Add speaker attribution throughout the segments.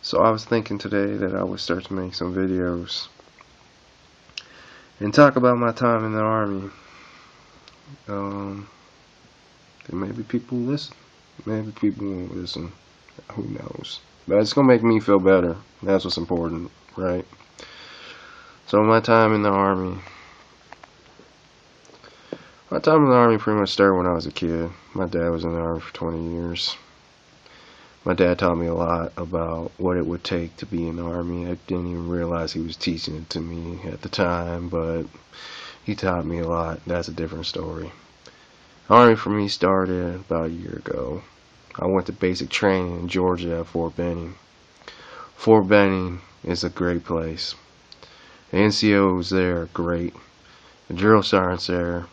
Speaker 1: So I was thinking today that I would start to make some videos and talk about my time in the Army. There may be people who listen, maybe people won't listen, who knows. But it's gonna make me feel better. That's what's important, right? So my time in the Army. My time in the Army pretty much started when I was a kid. My dad was in the Army for 20 years. My dad taught me a lot about what it would take to be in the Army. I didn't even realize he was teaching it to me at the time, but he taught me a lot. That's a different story. Army for me started about a year ago. I went to basic training in Georgia at Fort Benning. Fort Benning is a great place. The NCOs there are great. The drill sergeants there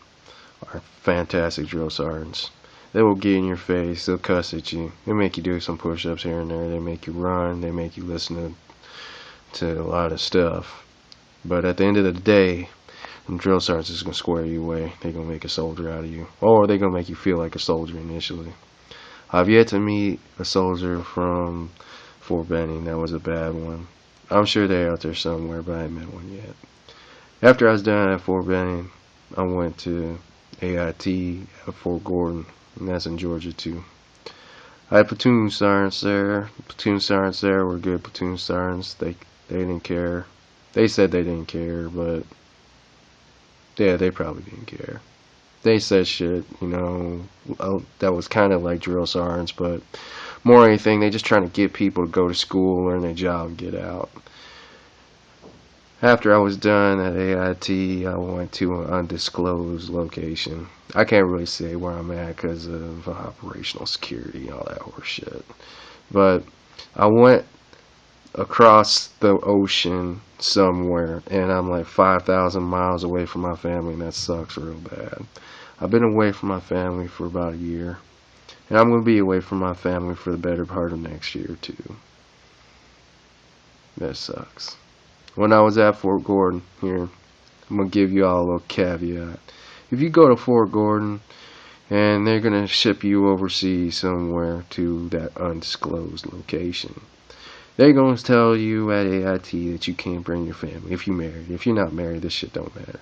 Speaker 1: are fantastic drill sergeants. They will get in your face, they'll cuss at you, they make you do some push-ups here and there, they make you run, they make you listen to a lot of stuff. But at the end of the day, them drill sergeants is going to square you away. They're going to make a soldier out of you. Or they're going to make you feel like a soldier initially. I've yet to meet a soldier from Fort Benning that was a bad one. I'm sure they're out there somewhere, but I haven't met one yet. After I was done at Fort Benning, I went to AIT at Fort Gordon, and that's in Georgia too. I had platoon sergeants there. Platoon sergeants there were good platoon sergeants. They didn't care. They said they didn't care, but yeah, they probably didn't care. They said shit, that was kind of like drill sergeants, but more than anything, they just trying to get people to go to school, learn their job, and get out. After I was done at AIT, I went to an undisclosed location. I can't really say where I'm at because of operational security and all that horse shit. But I went across the ocean somewhere, and I'm like 5,000 miles away from my family, and that sucks real bad. I've been away from my family for about a year, and I'm going to be away from my family for the better part of next year too. That sucks. When I was at Fort Gordon here, I'm going to give you all a little caveat. If you go to Fort Gordon and they're going to ship you overseas somewhere to that undisclosed location, they're going to tell you at AIT that you can't bring your family if you're married. If you're not married, this shit don't matter.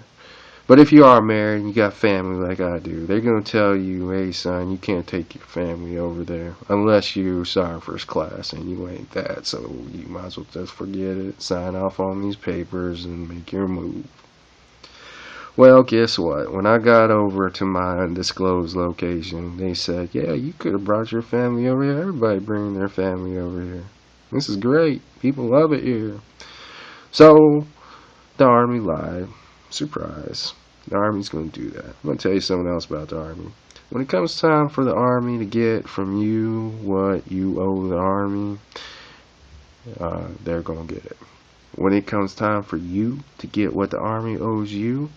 Speaker 1: But if you are married and you got family like I do, they're going to tell you, hey son, you can't take your family over there unless you sign first class, and you ain't that, so you might as well just forget it, sign off on these papers and make your move. Well, guess what? When I got over to my undisclosed location, they said, yeah, you could have brought your family over here. Everybody bringing their family over here. This is great. People love it here. So, the Army lied. Surprise. The Army's going to do that. I'm going to tell you something else about the Army. When it comes time for the Army to get from you what you owe the Army, they're going to get it. When it comes time for you to get what the Army owes you,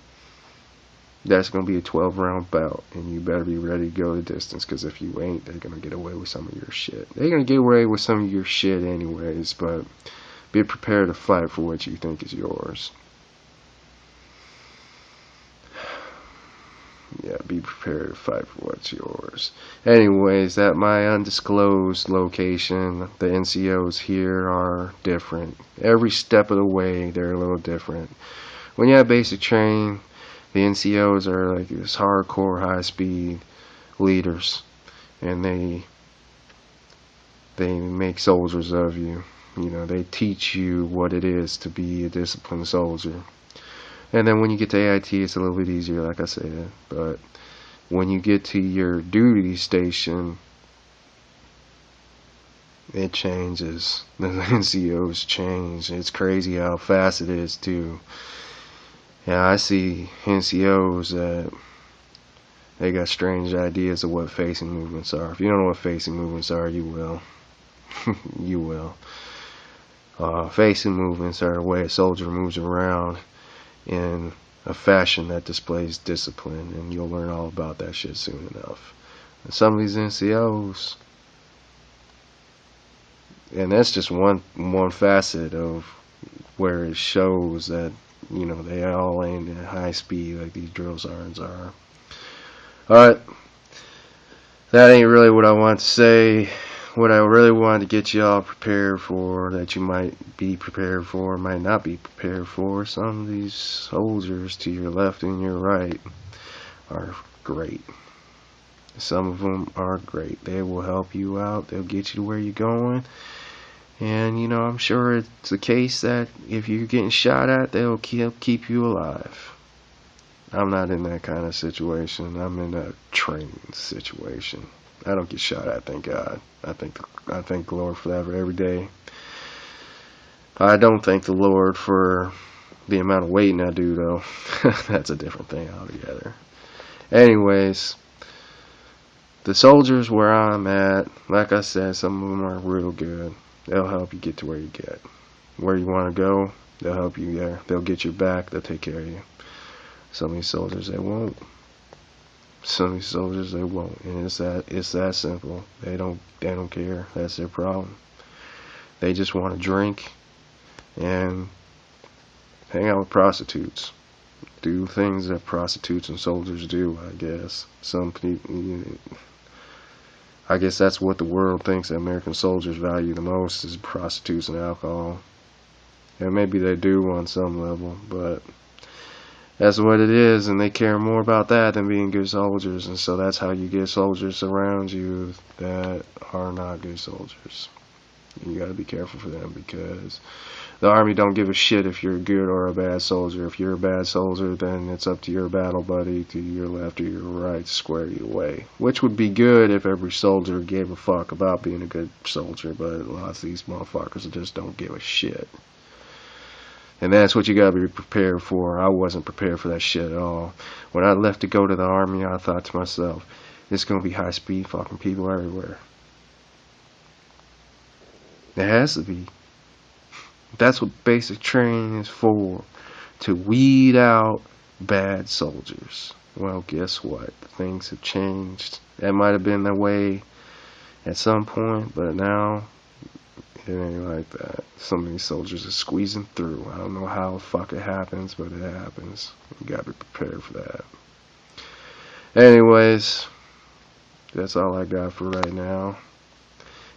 Speaker 1: that's going to be a 12-round bout, and you better be ready to go the distance, because if you ain't, they're going to get away with some of your shit. They're going to get away with some of your shit anyways, but be prepared to fight for what you think is yours. Yeah, be prepared to fight for what's yours. Anyways, at my undisclosed location, the NCOs here are different. Every step of the way, they're a little different. When you have basic training, the NCOs are like this hardcore, high-speed leaders, and they make soldiers of you. They teach you what it is to be a disciplined soldier. And then when you get to AIT, it's a little bit easier, like I said. But when you get to your duty station, it changes. The NCOs change. It's crazy how fast it is, too. Yeah, I see NCOs that they got strange ideas of what facing movements are. If you don't know what facing movements are, you will. You will. Facing movements are the way a soldier moves around in a fashion that displays discipline, and you'll learn all about that shit soon enough. And some of these NCOs, and that's just one facet of where it shows that they all ain't at high speed like these drill sergeants are. Alright, that ain't really what I want to say. what I really wanted to get you all prepared for, that you might be prepared for, might not be prepared for, some of these soldiers to your left and your right are great. Some of them are great. They will help you out. They'll get you to where you're going. And, you know, I'm sure it's the case that if you're getting shot at, they'll keep you alive. I'm not in that kind of situation. I'm in a training situation. I don't get shot at, thank God. I thank the Lord for that every day. I don't thank the Lord for the amount of waiting I do, though. That's a different thing altogether. Anyways, the soldiers where I'm at, like I said, some of them are real good. They'll help you get to where you get. Where you want to go, they'll help you there. They'll get your back, they'll take care of you. Some of these soldiers, they won't. Some of these soldiers, they won't. And it's that simple. They don't care. That's their problem. They just want to drink and hang out with prostitutes. Do things that prostitutes and soldiers do, I guess. Some people, I guess that's what the world thinks that American soldiers value the most, is prostitutes and alcohol. And maybe they do on some level, but that's what it is, and they care more about that than being good soldiers. And so that's how you get soldiers around you that are not good soldiers. You gotta be careful for them, because the Army don't give a shit if you're a good or a bad soldier. If you're a bad soldier, then it's up to your battle buddy to your left or your right to square you away. Which would be good if every soldier gave a fuck about being a good soldier, but a lot of these motherfuckers just don't give a shit. And that's what you gotta be prepared for. I wasn't prepared for that shit at all. When I left to go to the Army, I thought to myself, it's gonna be high speed fucking people everywhere. It has to be. That's what basic training is for. To weed out bad soldiers. Well, guess what? Things have changed. That might have been the way at some point, but now it ain't like that. Some of these soldiers are squeezing through. I don't know how the fuck it happens, but it happens. You gotta be prepared for that. Anyways, that's all I got for right now.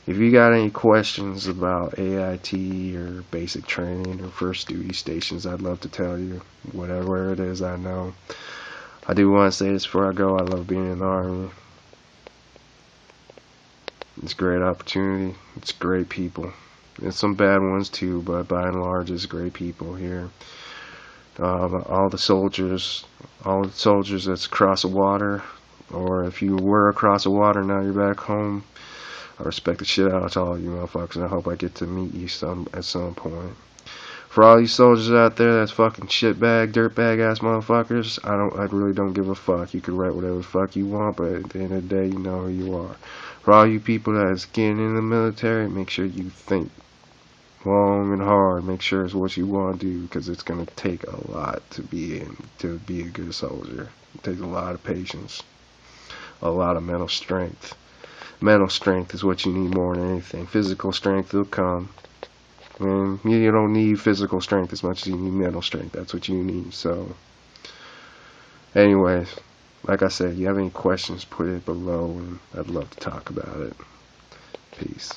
Speaker 1: If you got any questions about AIT or basic training or first duty stations, I'd love to tell you. Whatever it is, I know. I do want to say this before I go. I love being in the Army. It's a great opportunity. It's great people. There's some bad ones too, but by and large, it's great people here. All the soldiers that's across the water, or if you were across the water, now you're back home, I respect the shit out of all you motherfuckers, and I hope I get to meet you at some point. For all you soldiers out there that's fucking shitbag, dirtbag ass motherfuckers, I really don't give a fuck. You can write whatever the fuck you want, but at the end of the day, you know who you are. For all you people that's getting in the military, make sure you think long and hard. Make sure it's what you want to do, because it's gonna take a lot to be a good soldier. It takes a lot of patience, a lot of mental strength. Mental strength is what you need more than anything. Physical strength will come. And you don't need physical strength as much as you need mental strength. That's what you need. So, anyways, like I said, if you have any questions, put it below, and I'd love to talk about it. Peace.